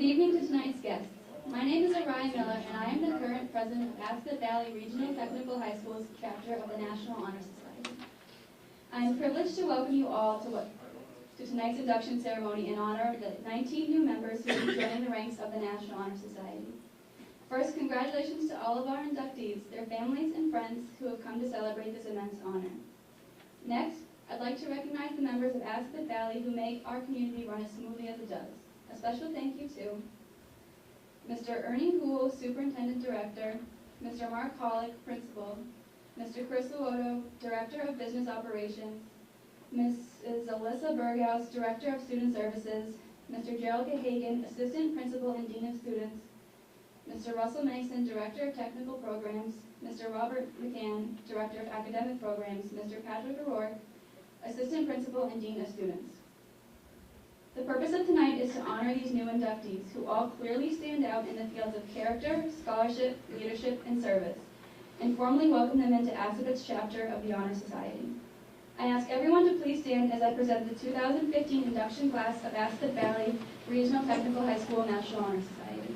Good evening to tonight's guests. My name is Orion Miller, and I am the current president of Ascot Valley Regional Technical High School's chapter of the National Honor Society. I am privileged to welcome you all to tonight's induction ceremony in honor of the 19 new members who will be joining the ranks of the National Honor Society. First, congratulations to all of our inductees, their families, and friends who have come to celebrate this immense honor. Next, I'd like to recognize the members of Ascot Valley who make our community run as smoothly as it does. A special thank you to Mr. Ernie Houle, Superintendent Director, Mr. Mark Hollick, Principal, Mr. Chris Luoto, Director of Business Operations, Mrs. Alyssa Berghaus, Director of Student Services, Mr. Gerald Gahagan, Assistant Principal and Dean of Students, Mr. Russell Mason, Director of Technical Programs, Mr. Robert McCann, Director of Academic Programs, Mr. Patrick O'Rourke, Assistant Principal and Dean of Students. The purpose of tonight is to honor these new inductees who all clearly stand out in the fields of character, scholarship, leadership, and service, and formally welcome them into Ascot's chapter of the Honor Society. I ask everyone to please stand as I present the 2015 induction class of Ascot Valley Regional Technical High School National Honor Society.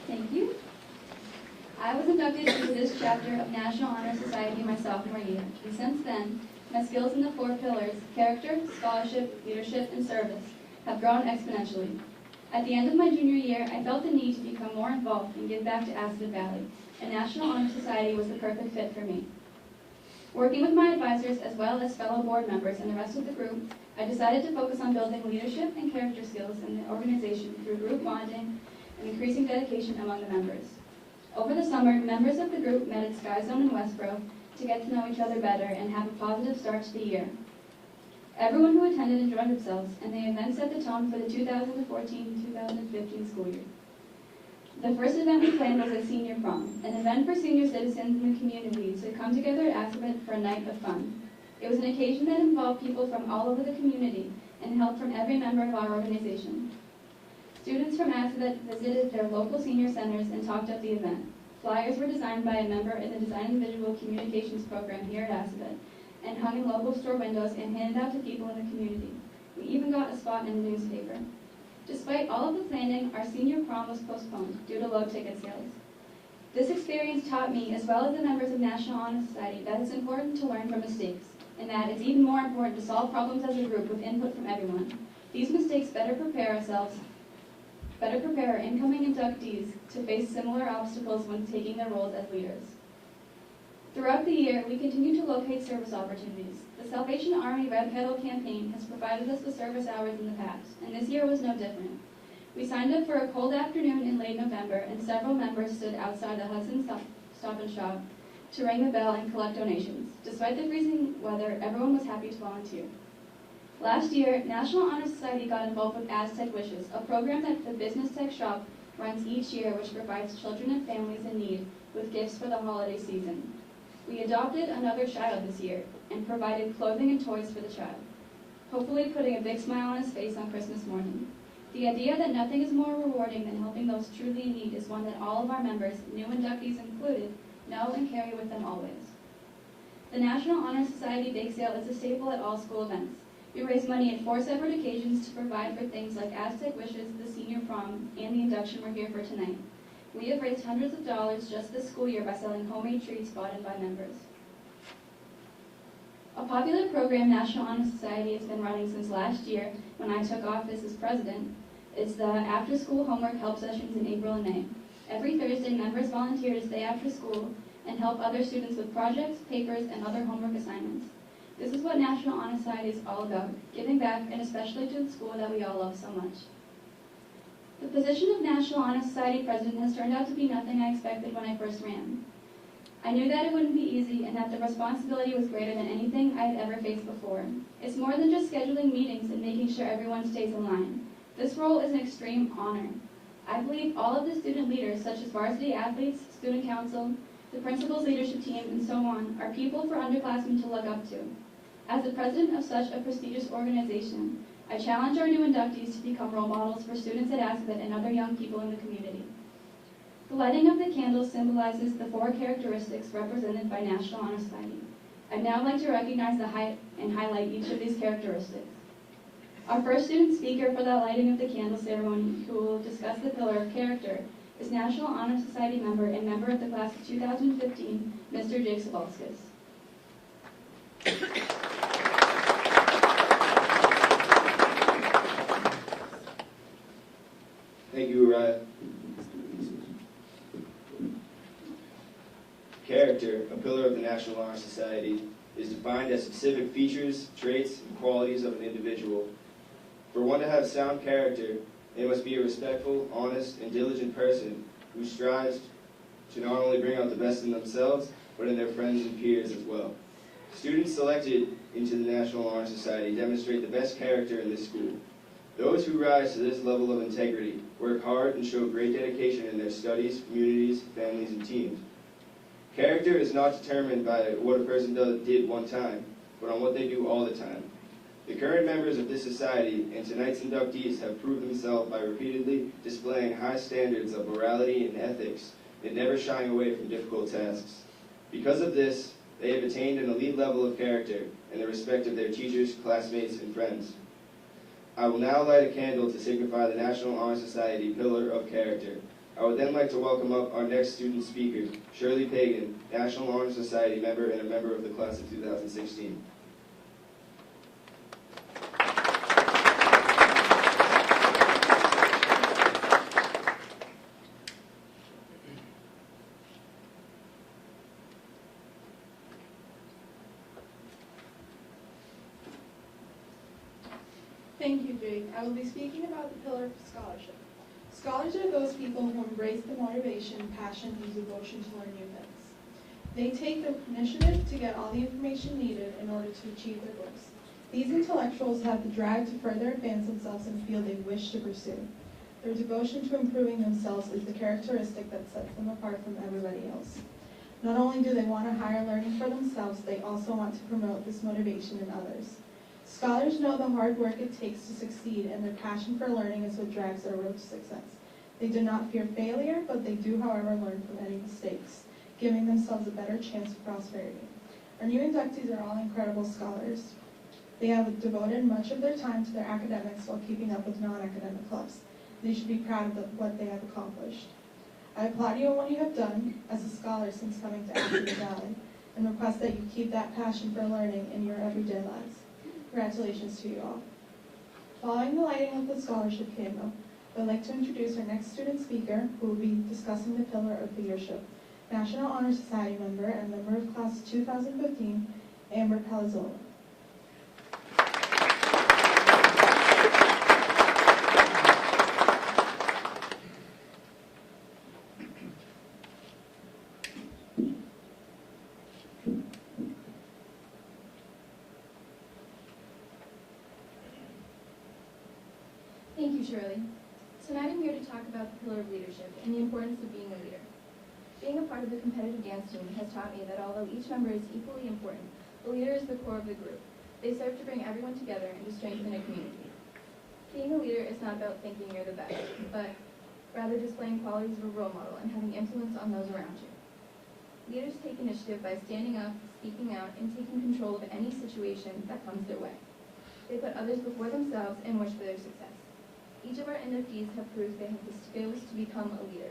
Thank you. I was inducted into this chapter of National Honor Society my sophomore year, and since then, my skills in the 4 pillars, character, scholarship, leadership, and service, have grown exponentially. At the end of my junior year, I felt the need to become more involved and give back to Ascot Valley, and National Honor Society was the perfect fit for me. Working with my advisors as well as fellow board members and the rest of the group, I decided to focus on building leadership and character skills in the organization through group bonding and increasing dedication among the members. Over the summer, members of the group met at Sky Zone in Westboro to get to know each other better and have a positive start to the year. Everyone who attended enjoyed themselves, and the event set the tone for the 2014-2015 school year. The first event we planned was a senior prom, an event for senior citizens in the community to come together at Ascot for a night of fun. It was an occasion that involved people from all over the community and help from every member of our organization. Students from Ascot visited their local senior centers and talked up the event. Flyers were designed by a member in the Design and Visual Communications program here at Ascot and hung in local store windows and handed out to people in the community. We even got a spot in the newspaper. Despite all of the planning, our senior prom was postponed due to low ticket sales. This experience taught me, as well as the members of National Honor Society, that it's important to learn from mistakes, and that it's even more important to solve problems as a group with input from everyone. These mistakes better prepare ourselves better prepare our incoming inductees to face similar obstacles when taking their roles as leaders. Throughout the year, we continue to locate service opportunities. The Salvation Army Red Kettle campaign has provided us with service hours in the past, and this year was no different. We signed up for a cold afternoon in late November, and several members stood outside the Hudson Stop and Shop to ring the bell and collect donations. Despite the freezing weather, everyone was happy to volunteer. Last year, National Honor Society got involved with Aztec Wishes, a program that the Business Tech Shop runs each year which provides children and families in need with gifts for the holiday season. We adopted another child this year and provided clothing and toys for the child, hopefully putting a big smile on his face on Christmas morning. The idea that nothing is more rewarding than helping those truly in need is one that all of our members, new inductees included, know and carry with them always. The National Honor Society Bake Sale is a staple at all school events. We raise money at 4 separate occasions to provide for things like Aztec Wishes, the senior prom, and the induction we're here for tonight. We have raised hundreds of dollars just this school year by selling homemade treats bought in by members. A popular program National Honor Society has been running since last year when I took office as president is the after-school homework help sessions in April and May. Every Thursday, members volunteer to stay after school and help other students with projects, papers, and other homework assignments. This is what National Honor Society is all about, giving back, and especially to the school that we all love so much. The position of National Honor Society president has turned out to be nothing I expected when I first ran. I knew that it wouldn't be easy and that the responsibility was greater than anything I had ever faced before. It's more than just scheduling meetings and making sure everyone stays in line. This role is an extreme honor. I believe all of the student leaders, such as varsity athletes, student council, the principal's leadership team, and so on, are people for underclassmen to look up to. As the president of such a prestigious organization, I challenge our new inductees to become role models for students at Ascot and other young people in the community. The lighting of the candles symbolizes the 4 characteristics represented by National Honor Society. I'd now like to recognize and highlight each of these characteristics. Our first student speaker for the lighting of the candle ceremony, who will discuss the pillar of character, is National Honor Society member and member of the class of 2015, Mr. Jake Sabalskis. Thank you, Uriah. Character, a pillar of the National Honor Society, is defined as specific features, traits, and qualities of an individual. For one to have sound character, they must be a respectful, honest, and diligent person who strives to not only bring out the best in themselves, but in their friends and peers as well. Students selected into the National Honor Society demonstrate the best character in this school. Those who rise to this level of integrity work hard and show great dedication in their studies, communities, families, and teams. Character is not determined by what a person did one time, but on what they do all the time. The current members of this society and tonight's inductees have proved themselves by repeatedly displaying high standards of morality and ethics and never shying away from difficult tasks. Because of this, they have attained an elite level of character in the respect of their teachers, classmates, and friends. I will now light a candle to signify the National Honor Society Pillar of Character. I would then like to welcome up our next student speaker, Shirley Pagan, National Honor Society member and a member of the class of 2016. Thank you, Jake. I will be speaking about the pillar of scholarship. Scholars are those people who embrace the motivation, passion, and devotion to learn new things. They take the initiative to get all the information needed in order to achieve their goals. These intellectuals have the drive to further advance themselves in a field they wish to pursue. Their devotion to improving themselves is the characteristic that sets them apart from everybody else. Not only do they want a higher learning for themselves, they also want to promote this motivation in others. Scholars know the hard work it takes to succeed, and their passion for learning is what drives their road to success. They do not fear failure, but they do, however, learn from any mistakes, giving themselves a better chance of prosperity. Our new inductees are all incredible scholars. They have devoted much of their time to their academics while keeping up with non-academic clubs. They should be proud of what they have accomplished. I applaud you on what you have done as a scholar since coming to Ascot Valley, and request that you keep that passion for learning in your everyday lives. Congratulations to you all. Following the lighting of the scholarship candle, I would like to introduce our next student speaker, who will be discussing the pillar of leadership. National Honor Society member and member of class 2015, Amber Palazzola. Thank you, Shirley. Tonight I'm here to talk about the pillar of leadership and the importance of being a leader. Being a part of the competitive dance team has taught me that although each member is equally important, the leader is the core of the group. They serve to bring everyone together and to strengthen a community. Being a leader is not about thinking you're the best, but rather displaying qualities of a role model and having influence on those around you. Leaders take initiative by standing up, speaking out, and taking control of any situation that comes their way. They put others before themselves and wish for their success. Each of our inductees have proved they have the skills to become a leader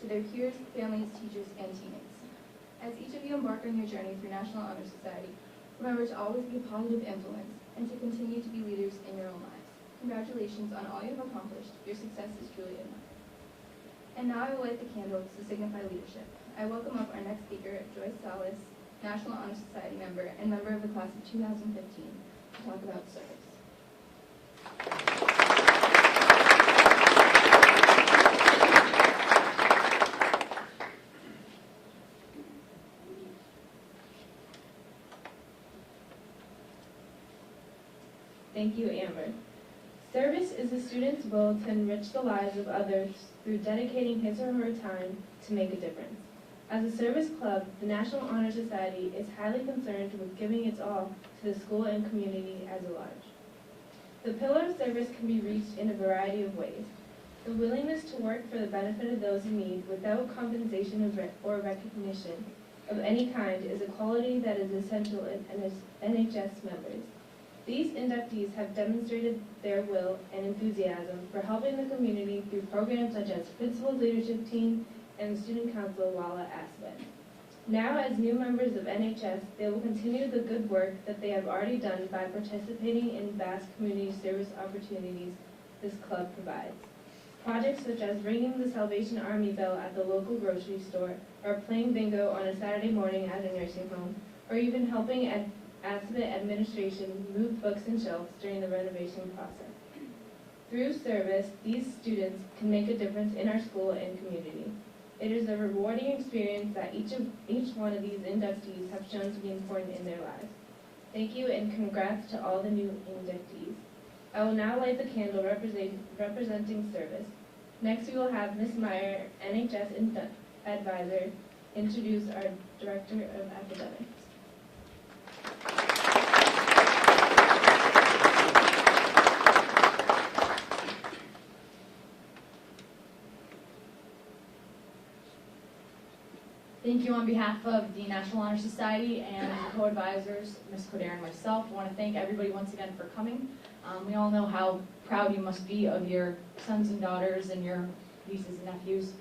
to their peers, families, teachers, and teammates. As each of you embark on your journey through National Honor Society, remember to always be a positive influence and to continue to be leaders in your own lives. Congratulations on all you have accomplished. Your success is truly admired. And now I will light the candles to signify leadership. I welcome up our next speaker, Joyce Salas, National Honor Society member and member of the class of 2015, to talk about service. Thank you, Amber. Service is a student's will to enrich the lives of others through dedicating his or her time to make a difference. As a service club, the National Honor Society is highly concerned with giving its all to the school and community as a large. The pillar of service can be reached in a variety of ways. The willingness to work for the benefit of those in need without compensation or recognition of any kind is a quality that is essential in NHS members. These inductees have demonstrated their will and enthusiasm for helping the community through programs such as Principal's Leadership Team and the Student Council while at Aspen. Now, as new members of NHS, they will continue the good work that they have already done by participating in vast community service opportunities this club provides. Projects such as ringing the Salvation Army bell at the local grocery store, or playing bingo on a Saturday morning at a nursing home, or even helping Aspen administration move books and shelves during the renovation process. Through service, these students can make a difference in our school and community. It is a rewarding experience that each one of these inductees have shown to be important in their lives. Thank you and congrats to all the new inductees. I will now light the candle representing service. Next we will have Ms. Meyer, NHS advisor, introduce our Director of Academics. Thank you on behalf of the National Honor Society and the co-advisors, Ms. Coder and myself. I want to thank everybody once again for coming. We all know how proud you must be of your sons and daughters and your nieces and nephews.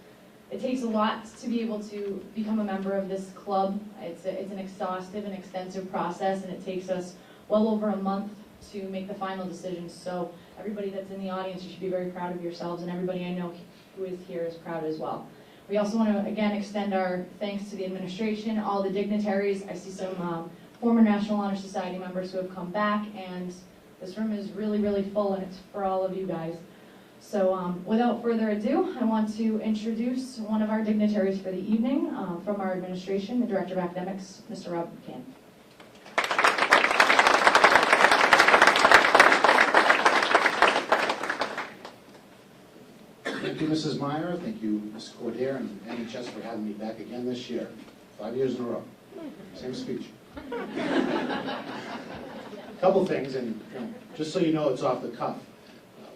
It takes a lot to be able to become a member of this club. It's an exhaustive and extensive process, and it takes us well over a month to make the final decision. So everybody that's in the audience, you should be very proud of yourselves, and everybody I know who is here is proud as well. We also want to, again, extend our thanks to the administration, all the dignitaries. I see some former National Honor Society members who have come back, and this room is really, really full, and it's for all of you guys. So without further ado, I want to introduce one of our dignitaries for the evening from our administration, the Director of Academics, Mr. Rob McCann. Thank you, Mrs. Meyer. Thank you, Ms. Cordier and NHS for having me back again this year. 5 years in a row. Same speech. Couple things, and just so you know, it's off the cuff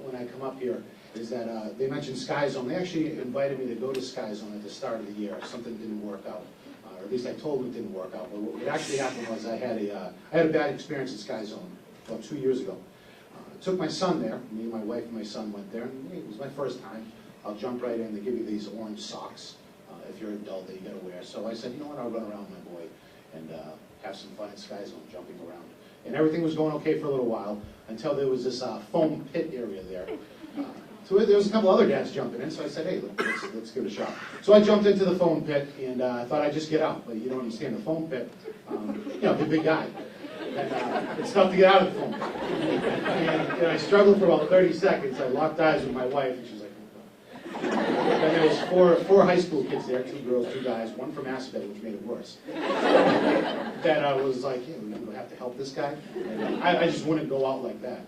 when I come up here, is that they mentioned Sky Zone. They actually invited me to go to Sky Zone at the start of the year. Something didn't work out, or at least I told them it didn't work out. But what actually happened was I had a bad experience at Sky Zone about 2 years ago. I took my son there. Me and my wife and my son went there, and it was my first time. I'll jump right in. They give you these orange socks if you're an adult that you got to wear. So I said, you know what, I'll run around with my boy and have some fun at Sky Zone, jumping around. And everything was going okay for a little while until there was this foam pit area there. So there was a couple other dads jumping in, so I said, hey, let's give it a shot. So I jumped into the foam pit, and I thought I'd just get out. But you don't understand, the foam pit, you know, the big guy. And it's tough to get out of the foam pit. And I struggled for about 30 seconds. I locked eyes with my wife, and she was like, oh, God. And there was four high school kids there, 2 girls, 2 guys, one from Aspen, which made it worse. That I was like, yeah, we're going to have to help this guy. And I just wouldn't go out like that.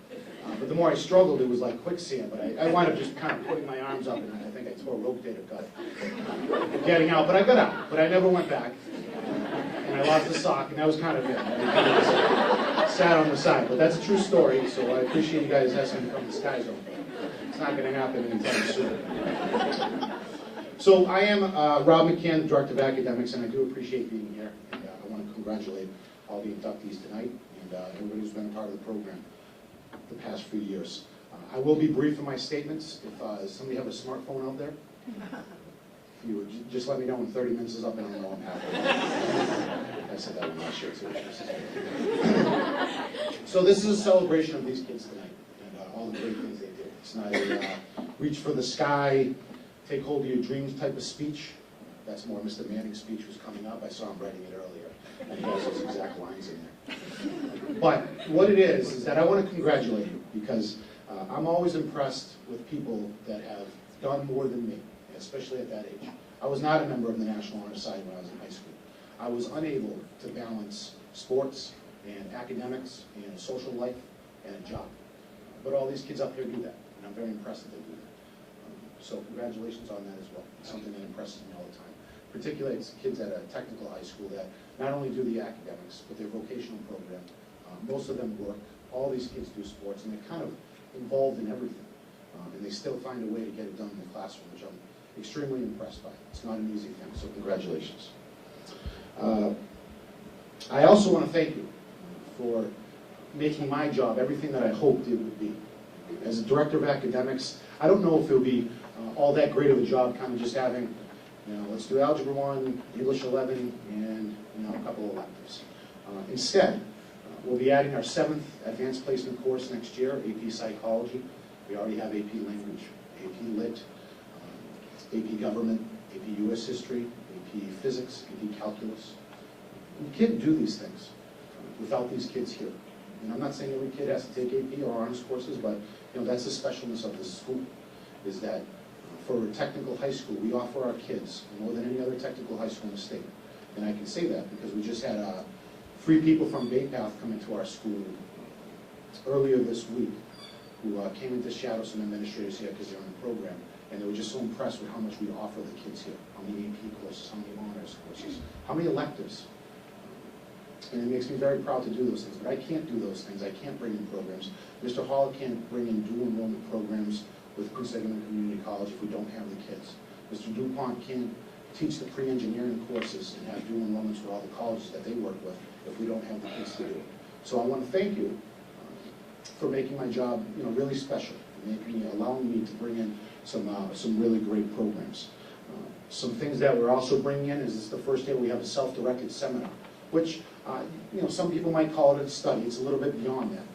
But the more I struggled, it was like quicksand. But I wound up just kind of putting my arms up, and I think I tore a rotator cuff getting out. But I got out, but I never went back. And I lost the sock, and that was kind of it. I just sat on the side. But that's a true story, so I appreciate you guys asking me to come to the Sky Zone. It's not going to happen anytime soon. So I am Rob McCann, the Director of Academics, and I do appreciate being here. And I want to congratulate all the inductees tonight and everybody who's been a part of the program the past few years. I will be brief in my statements. If does somebody have a smartphone out there? If you would just let me know when 30 minutes is up, and I'll know I'm happy. I said that one last year too. So this is a celebration of these kids tonight and all the great things they did. It's not a reach for the sky, take hold of your dreams type of speech. That's more Mr. Manning's speech was coming up. I saw him writing it earlier, and he has those exact lines in there. But what it is that I want to congratulate you, because I'm always impressed with people that have done more than me, especially at that age. I was not a member of the National Honor Society when I was in high school. I was unable to balance sports and academics and social life and a job. But all these kids up here do that, and I'm very impressed that they do that. So congratulations on that as well. It's something that impresses me all the time. Particularly it's kids at a technical high school that not only do the academics, but their vocational program. Most of them work. All these kids do sports, and they're kind of involved in everything. And they still find a way to get it done in the classroom, which I'm extremely impressed by. It's not an easy thing, so congratulations. I also want to thank you for making my job everything that I hoped it would be. As a director of academics, I don't know if it'll be all that great of a job, kind of just having, you know, let's do Algebra 1, English 11, and, you know, a couple of electives. Instead, we'll be adding our 7th advanced placement course next year, AP Psychology. We already have AP Language, AP Lit, AP Government, AP US History, AP Physics, AP Calculus. We can't do these things without these kids here. And I'm not saying every kid has to take AP or honors courses, but you know that's the specialness of this school, is that for a technical high school, we offer our kids more than any other technical high school in the state. And I can say that because we just had 3 people from Bay Path come into our school earlier this week who came in to shadow some administrators here because they're in the program. And they were just so impressed with how much we offer the kids here. How many AP courses, how many honors courses, how many electives. And it makes me very proud to do those things. But I can't do those things. I can't bring in programs. Mr. Hall can't bring in dual enrollment programs with Prince Edmund Community College if we don't have the kids. Mr. DuPont can't teach the pre-engineering courses and have dual enrollments with all the colleges that they work with if we don't have the kids to do it. So I want to thank you for making my job, you know, really special, allowing me to bring in some really great programs. Some things that we're also bringing in is this is the first day we have a self-directed seminar, which you know, some people might call it a study. It's a little bit beyond that.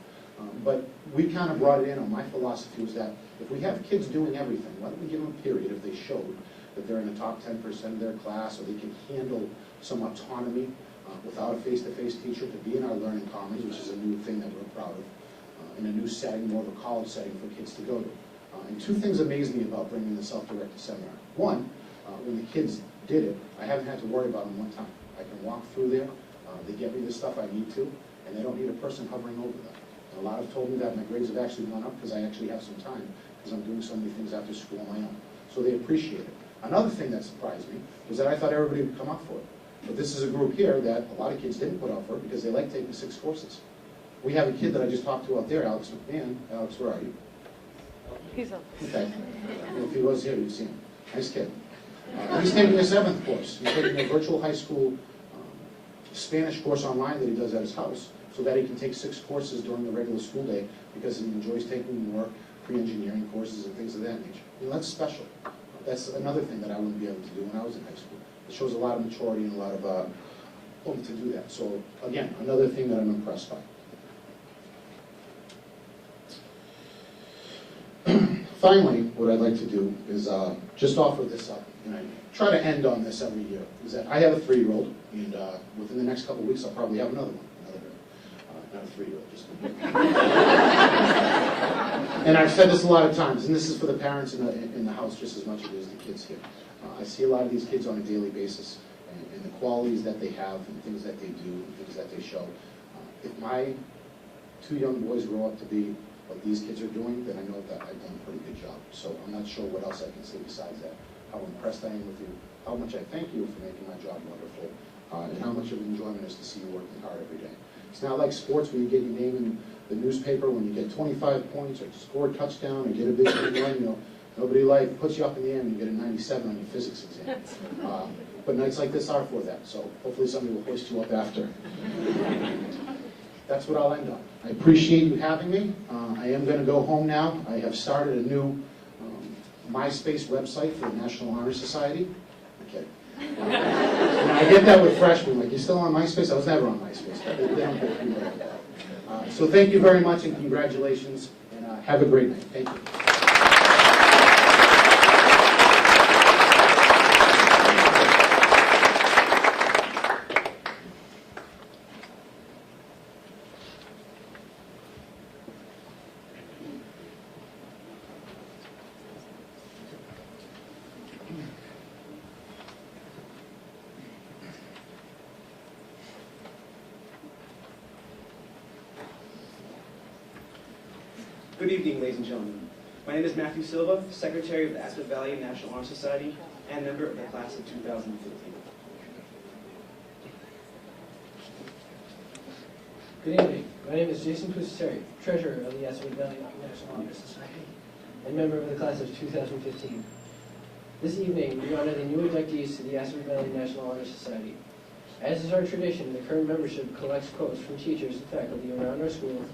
But we kind of brought it in. My philosophy was that if we have kids doing everything, why don't we give them a period if they showed that they're in the top 10% of their class, or they can handle some autonomy without a face-to-face teacher, to be in our learning commons, which is a new thing that we're proud of, in a new setting, more of a college setting for kids to go to. And 2 things amazed me about bringing the self-directed seminar. One, when the kids did it, I haven't had to worry about them one time. I can walk through there, they get me the stuff I need to, and they don't need a person hovering over them. And a lot have told me that my grades have actually gone up because I actually have some time, because I'm doing so many things after school on my own. So they appreciate it. Another thing that surprised me was that I thought everybody would come up for it. But this is a group here that a lot of kids didn't put up for it because they like taking 6 courses. We have a kid that I just talked to out there, Alex McMahon. Alex, where are you? He's up. Okay. If he was here, you'd see him. Nice kid. He's taking a 7th course. He's taking a virtual high school Spanish course online that he does at his house, so that he can take 6 courses during the regular school day because he enjoys taking more pre-engineering courses and things of that nature. You know, that's special. That's another thing that I wouldn't be able to do when I was in high school. It shows a lot of maturity and a lot of oomph to do that. So again, another thing that I'm impressed by. Finally, what I'd like to do is just offer this up, and I try to end on this every year, is that I have a 3-year-old, and within the next couple of weeks, I'll probably have another one. Not a 3-year-old, just and I've said this a lot of times, and this is for the parents in the house just as much as it is the kids here. I see a lot of these kids on a daily basis, and the qualities that they have, and things that they do, and things that they show. If my 2 young boys grow up to be what these kids are doing, then I know that I've done a pretty good job. So I'm not sure what else I can say besides that. How impressed I am with you, how much I thank you for making my job wonderful, and how much of an enjoyment it is to see you working hard every day. It's not like sports when you get your name in the newspaper, when you get 25 points, or score a touchdown, or get a big home run, you know, nobody puts you up in the air and you get a 97 on your physics exam. But nights like this are for that, so hopefully somebody will hoist you up after. That's what I'll end on. I appreciate you having me. I am going to go home now. I have started a new MySpace website for the National Honor Society. Okay. And I get that with freshmen, like, you're still on MySpace? I was never on MySpace. They don't get people like that. So thank you very much and congratulations, and have a great night. Thank you. Good evening, ladies and gentlemen. My name is Matthew Silva, Secretary of the Aspen Valley National Honor Society and member of the class of 2015. Good evening. My name is Jason Pusateri, Treasurer of the Aspen Valley National Honor Society and member of the class of 2015. This evening, we honor the new inductees to the Aspen Valley National Honor Society. As is our tradition, the current membership collects quotes from teachers and faculty around our school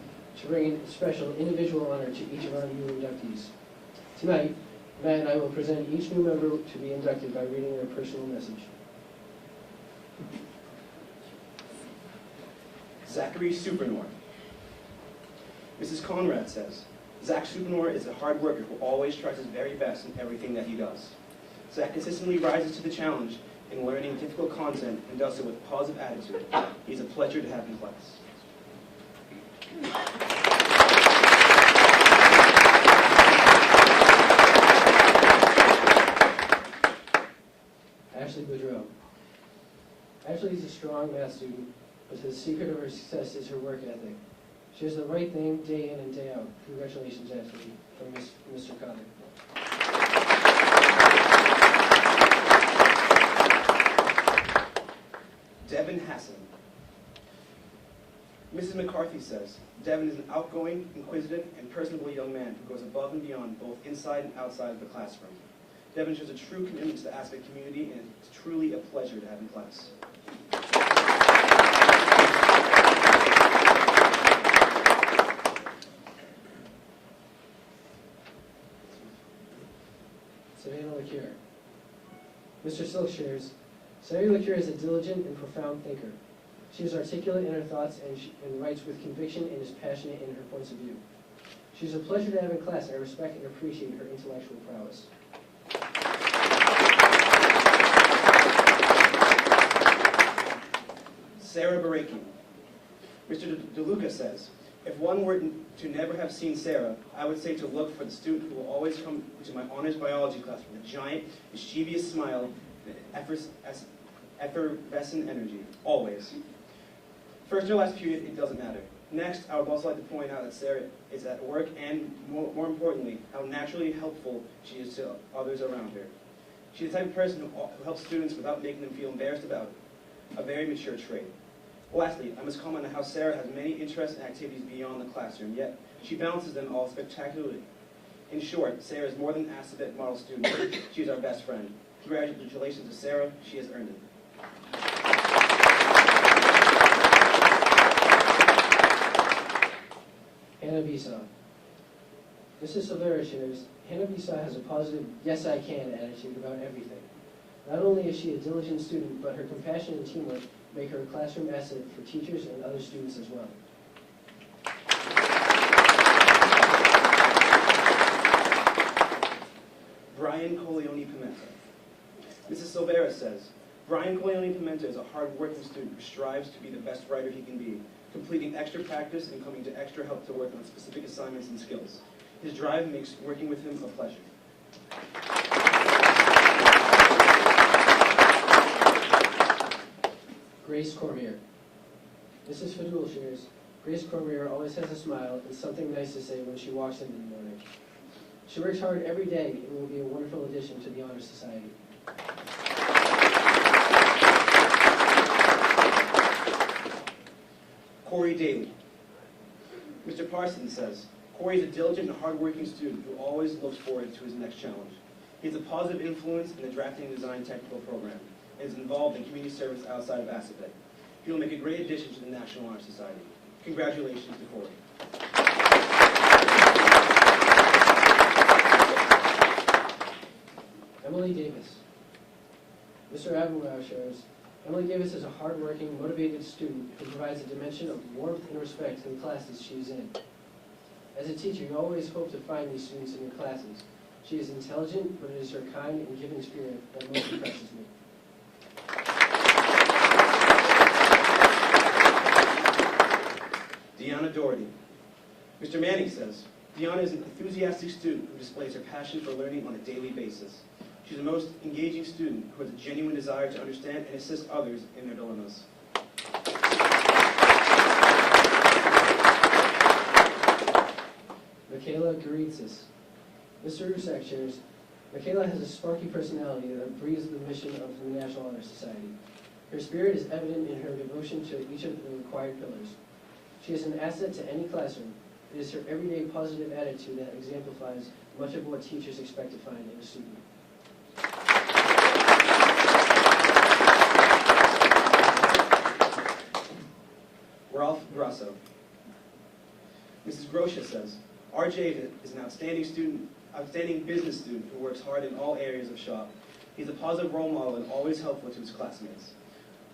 to bring in special individual honor to each of our new inductees. Tonight, Matt and I will present each new member to be inducted by reading their personal message. Zachary Supernor. Mrs. Conrad says, Zach Supernor is a hard worker who always tries his very best in everything that he does. Zach consistently rises to the challenge in learning difficult content and does so with a positive attitude. He's a pleasure to have in class. Ashley Boudreau. Ashley is a strong math student, but the secret of her success is her work ethic. She does the right thing day in and day out. Congratulations, Ashley, from Mr. Cotter. Devin Hassan. Mrs. McCarthy says, Devin is an outgoing, inquisitive, and personable young man who goes above and beyond both inside and outside of the classroom. Devin shows a true commitment to the Aspen community, and it's truly a pleasure to have in class. Savannah LeCure. Mr. Silk shares, Savannah LeCure is a diligent and profound thinker. She is articulate in her thoughts and writes with conviction and is passionate in her points of view. She is a pleasure to have in class, and I respect and appreciate her intellectual prowess. Sarah Baraki. Mr. DeLuca says, if one were to never have seen Sarah, I would say to look for the student who will always come to my honors biology class with a giant, mischievous smile and effervescent energy, always. First or last period, it doesn't matter. Next, I would also like to point out that Sarah is at work and, more importantly, how naturally helpful she is to others around her. She's the type of person who helps students without making them feel embarrassed about it, a very mature trait. Lastly, I must comment on how Sarah has many interests and activities beyond the classroom, yet she balances them all spectacularly. In short, Sarah is more than an Aspen model student. She is our best friend. Congratulations to Sarah. She has earned it. Hannah Bisa. Mrs. Silvera shares, Hannah Bisa has a positive yes I can attitude about everything. Not only is she a diligent student, but her compassion and teamwork make her a classroom asset for teachers and other students as well. Brian Coleone Pimenta. Mrs. Silvera says, Brian Coleone Pimenta is a hard-working student who strives to be the best writer he can be, completing extra practice and coming to extra help to work on specific assignments and skills. His drive makes working with him a pleasure. Grace Cormier. Mrs. Fadul shares, Grace Cormier always has a smile and something nice to say when she walks in the morning. She works hard every day and will be a wonderful addition to the Honor Society. Corey Daly. Mr. Parsons says, Corey is a diligent and hardworking student who always looks forward to his next challenge. He is a positive influence in the drafting and design technical program and is involved in community service outside of ASAPEC. He will make a great addition to the National Honor Society. Congratulations to Corey. Emily Davis. Mr. Abenwauer shares, Emily Davis is a hardworking, motivated student who provides a dimension of warmth and respect to the classes she is in. As a teacher, you always hope to find these students in your classes. She is intelligent, but it is her kind and giving spirit that most impresses me. Deanna Doherty. Mr. Manning says, Deanna is an enthusiastic student who displays her passion for learning on a daily basis. She's the most engaging student who has a genuine desire to understand and assist others in their dilemmas. Michaela Garitsis. Mr. Rusak shares, Michaela has a sparky personality that breathes the mission of the National Honor Society. Her spirit is evident in her devotion to each of the required pillars. She is an asset to any classroom. It is her everyday positive attitude that exemplifies much of what teachers expect to find in a student. Ralph Grasso. Mrs. Grosha says, RJ is an outstanding business student who works hard in all areas of shop. He's a positive role model and always helpful to his classmates.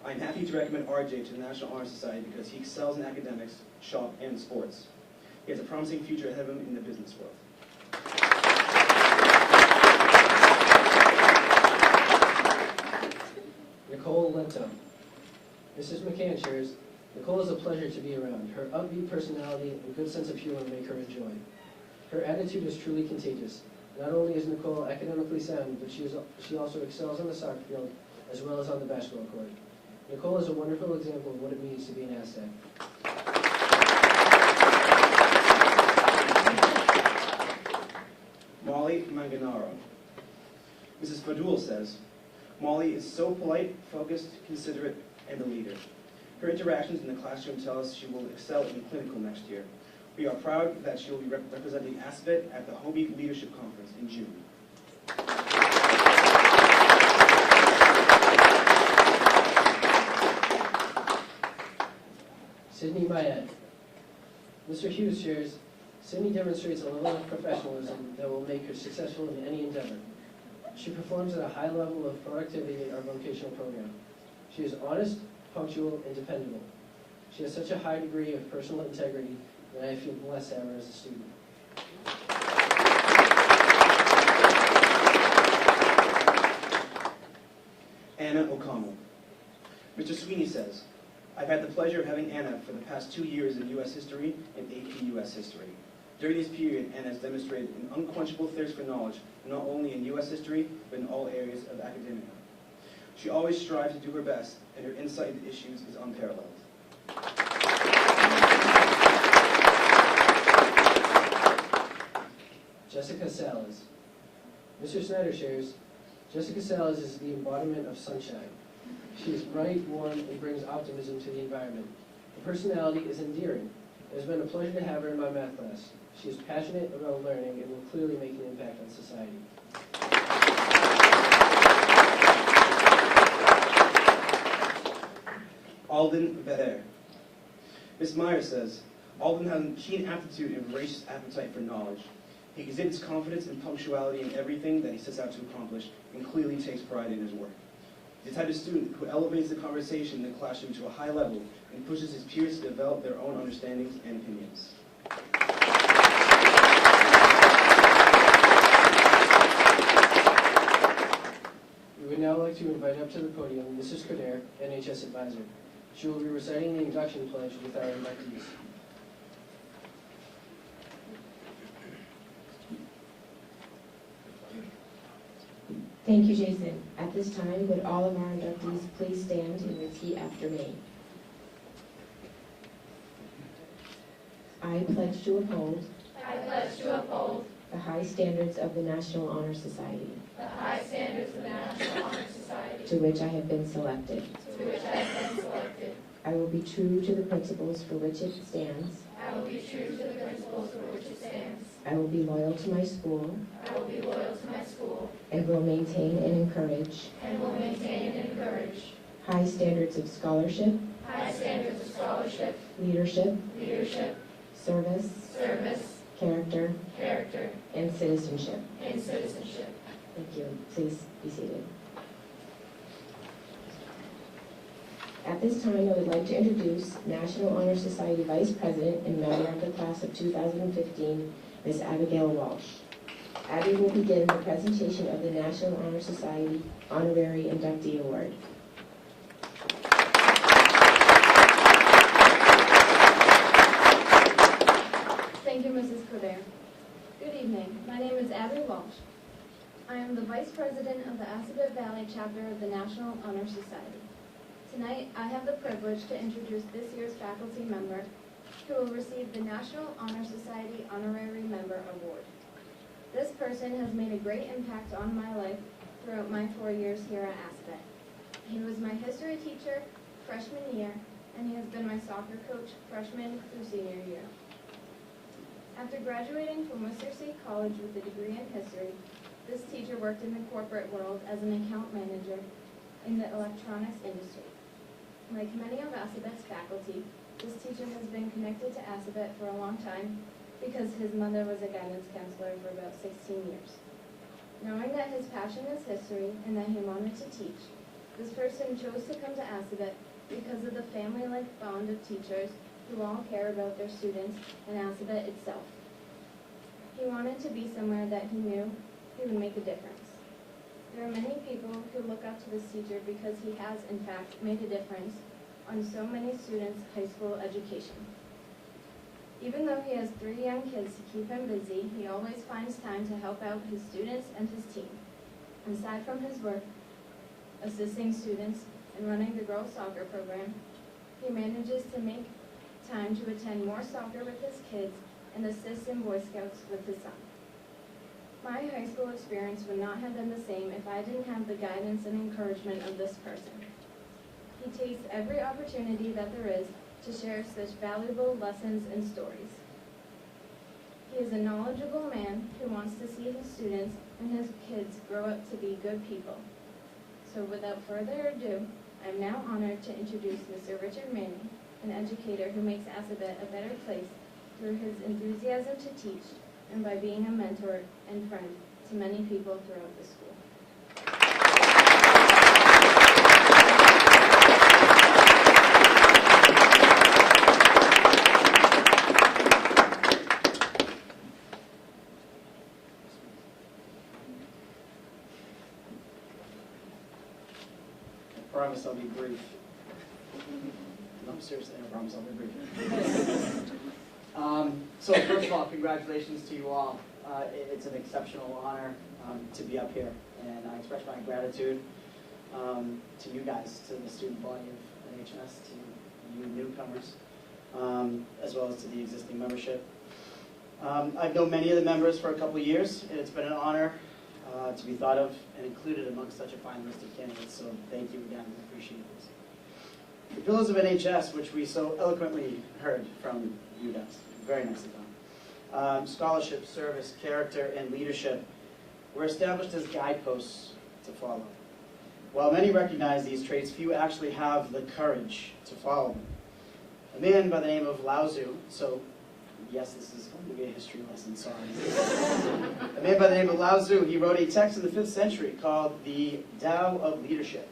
I'm happy to recommend RJ to the National Honor Society because he excels in academics, shop, and sports. He has a promising future ahead of him in the business world. Nicole Lento. Mrs. McCann shares, Nicole is a pleasure to be around. Her upbeat personality and good sense of humor make her a joy. Her attitude is truly contagious. Not only is Nicole academically sound, but she also excels on the soccer field as well as on the basketball court. Nicole is a wonderful example of what it means to be an asset. Molly Manganaro. Mrs. Fadul says, Molly is so polite, focused, considerate, and a leader. Her interactions in the classroom tell us she will excel in clinical next year. We are proud that she will be representing ASPET at the Hobie Leadership Conference in June. Sydney Mayette. Mr. Hughes shares, Sydney demonstrates a level of professionalism that will make her successful in any endeavor. She performs at a high level of productivity in our vocational program. She is honest, punctual, and dependable. She has such a high degree of personal integrity that I feel blessed to have her as a student. Anna O'Connell. Mr. Sweeney says, I've had the pleasure of having Anna for the past 2 years in U.S. history and AP U.S. history. During this period, Anna has demonstrated an unquenchable thirst for knowledge, not only in U.S. history, but in all areas of academia. She always strives to do her best, and her insight into issues is unparalleled. Jessica Salas. Mr. Snyder shares, Jessica Salas is the embodiment of sunshine. She is bright, warm, and brings optimism to the environment. Her personality is endearing. It has been a pleasure to have her in my math class. She is passionate about learning and will clearly make an impact on society. Alden Vetter. Ms. Meyer says, Alden has a keen aptitude and voracious appetite for knowledge. He exhibits confidence and punctuality in everything that he sets out to accomplish and clearly takes pride in his work. He's the type of student who elevates the conversation in the classroom to a high level and pushes his peers to develop their own understandings and opinions. like to invite up to the podium Mrs. Coder, NHS advisor. She will be reciting the induction pledge with our inductees. Thank you, Jason. At this time, would all of our inductees please stand and repeat after me? I pledge to uphold I pledge to uphold the high standards of the National Honor Society, the high standards of the National Honor Society, to which I have been selected. to which I have been selected. I will be true to the principles for which it stands. I will be true to the principles for which it stands. I will be loyal to my school I will be loyal to my school and will maintain and encourage and will maintain and encourage high standards of scholarship, high standards of scholarship, leadership, leadership, service, service, character, character, and citizenship. and citizenship. Thank you. Please be seated. At this time, I would like to introduce National Honor Society Vice President and member of the class of 2015, Ms. Abigail Walsh. Abby will begin the presentation of the National Honor Society Honorary Inductee Award. Thank you, Mrs. Coder. Good evening. My name is Abby Walsh. I am the Vice President of the Assabet Valley Chapter of the National Honor Society. Tonight, I have the privilege to introduce this year's faculty member who will receive the National Honor Society Honorary Member Award. This person has made a great impact on my life throughout my 4 years here at Assabet. He was my history teacher freshman year, and he has been my soccer coach freshman through senior year. After graduating from Worcester State College with a degree in history, this teacher worked in the corporate world as an account manager in the electronics industry. Like many of Assabet's faculty, this teacher has been connected to Assabet for a long time because his mother was a guidance counselor for about 16 years. Knowing that his passion is history and that he wanted to teach, this person chose to come to Assabet because of the family-like bond of teachers who all care about their students and Assabet itself. He wanted to be somewhere that he knew he would make a difference. There are many people who look up to this teacher because he has, in fact, made a difference on so many students' high school education. Even though he has 3 young kids to keep him busy, he always finds time to help out his students and his team. Aside from his work, assisting students and running the girls' soccer program, he manages to make time to attend more soccer with his kids and assist in Boy Scouts with his son. My high school experience would not have been the same if I didn't have the guidance and encouragement of this person. He takes every opportunity that there is to share such valuable lessons and stories. He is a knowledgeable man who wants to see his students and his kids grow up to be good people. So without further ado, I am now honored to introduce Mr. Richard Manning, an educator who makes Assabet a better place through his enthusiasm to teach and by being a mentor and friend to many people throughout the school. I promise I'll be brief. No, seriously, I promise I'll be brief. So first of all, congratulations to you all. It's an exceptional honor to be up here, and I express my gratitude to you guys, to the student body of NHS, to you newcomers, as well as to the existing membership. I've known many of the members for a couple of years, and it's been an honor to be thought of and included amongst such a fine list of candidates, so thank you again, I appreciate this. The pillars of NHS, which we so eloquently heard from you guys, very nicely done. Scholarship, service, character, and leadership were established as guideposts to follow. While many recognize these traits, few actually have the courage to follow them. A man by the name of Lao Tzu, so yes, this is going to be a history lesson, sorry. A man by the name of Lao Tzu, he wrote a text in the 5th century called the Tao of Leadership.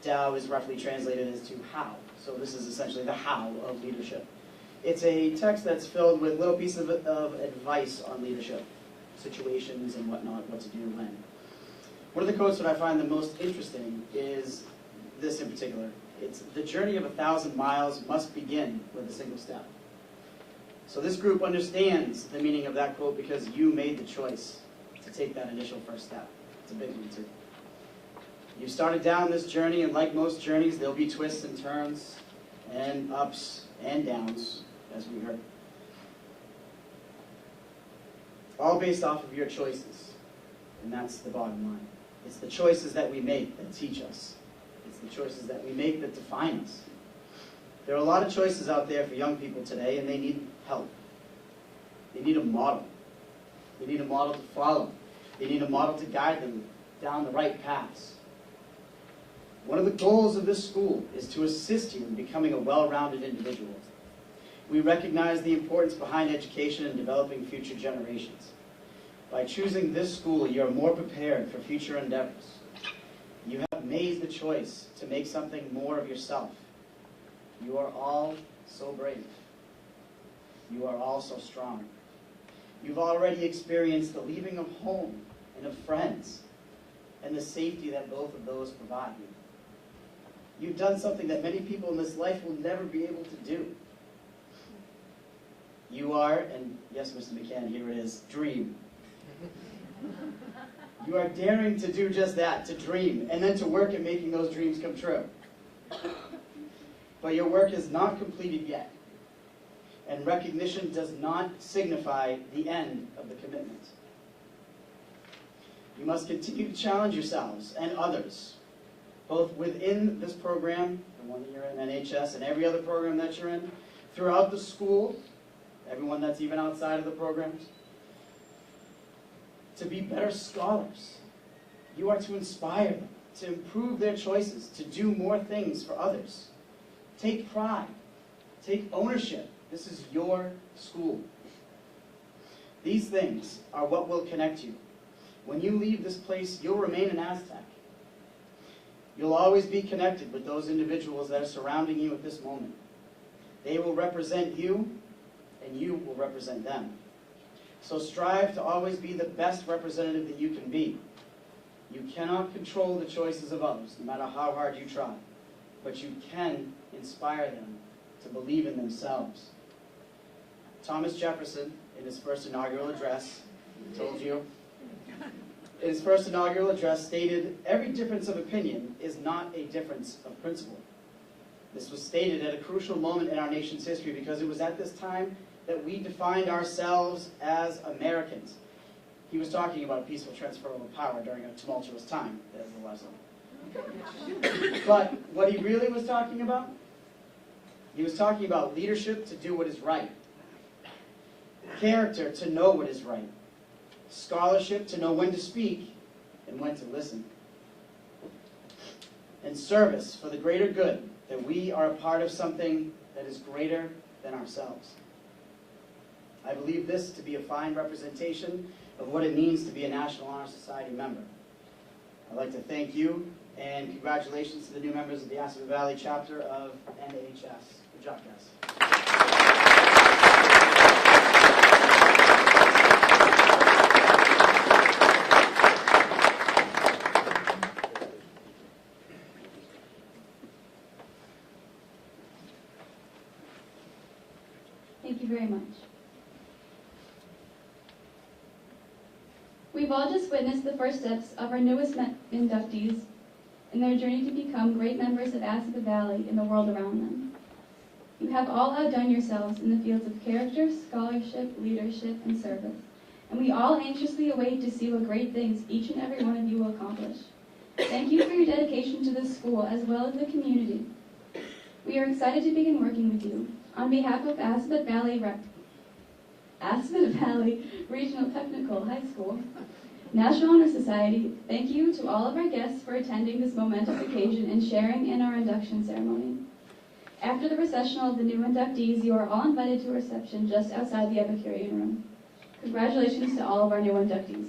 Tao is roughly translated as to how, so this is essentially the how of leadership. It's a text that's filled with little pieces of advice on leadership, situations and whatnot, what to do when. One of the quotes that I find the most interesting is this in particular. It's, "The journey of 1,000 miles must begin with a single step." So this group understands the meaning of that quote because you made the choice to take that initial first step. It's a big one too. You started down this journey, and like most journeys, there'll be twists and turns and ups and downs, as we heard. All based off of your choices. And that's the bottom line. It's the choices that we make that teach us. It's the choices that we make that define us. There are a lot of choices out there for young people today, and they need help. They need a model. They need a model to follow. They need a model to guide them down the right paths. One of the goals of this school is to assist you in becoming a well-rounded individual. We recognize the importance behind education and developing future generations. By choosing this school, you're more prepared for future endeavors. You have made the choice to make something more of yourself. You are all so brave. You are all so strong. You've already experienced the leaving of home and of friends and the safety that both of those provide you. You've done something that many people in this life will never be able to do. You are, and yes, Mr. McCann, here it is, dream. You are daring to do just that, to dream, and then to work at making those dreams come true. But your work is not completed yet, and recognition does not signify the end of the commitment. You must continue to challenge yourselves and others, both within this program, the one that you're in, NHS, and every other program that you're in, throughout the school, everyone that's even outside of the programs, to be better scholars. You are to inspire them, to improve their choices, to do more things for others. Take pride. Take ownership. This is your school. These things are what will connect you. When you leave this place, you'll remain an Aztec. You'll always be connected with those individuals that are surrounding you at this moment. They will represent you, and you will represent them. So strive to always be the best representative that you can be. You cannot control the choices of others, no matter how hard you try. But you can inspire them to believe in themselves. Thomas Jefferson, in his first inaugural address, told you, in his first inaugural address stated, "Every difference of opinion is not a difference of principle." This was stated at a crucial moment in our nation's history because it was at this time that we defined ourselves as Americans. He was talking about peaceful transfer of power during a tumultuous time. There's the lesson. But what he really was talking about? He was talking about leadership to do what is right. Character to know what is right. Scholarship to know when to speak and when to listen. And service for the greater good, that we are a part of something that is greater than ourselves. I believe this to be a fine representation of what it means to be a National Honor Society member. I'd like to thank you, and congratulations to the new members of the Assabet Valley chapter of NHS. Good job, guys. Thank you very much. We've all just witnessed the first steps of our newest inductees in their journey to become great members of Assabet Valley and the world around them. You have all outdone yourselves in the fields of character, scholarship, leadership, and service, and we all anxiously await to see what great things each and every one of you will accomplish. Thank you for your dedication to this school as well as the community. We are excited to begin working with you. On behalf of Assabet Valley Regional Technical High School, National Honor Society, thank you to all of our guests for attending this momentous occasion and sharing in our induction ceremony. After the recessional of the new inductees, you are all invited to a reception just outside the Epicurean room. Congratulations to all of our new inductees.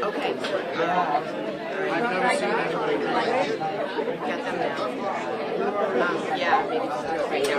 Okay. Get them now. Yeah, maybe just do it right now.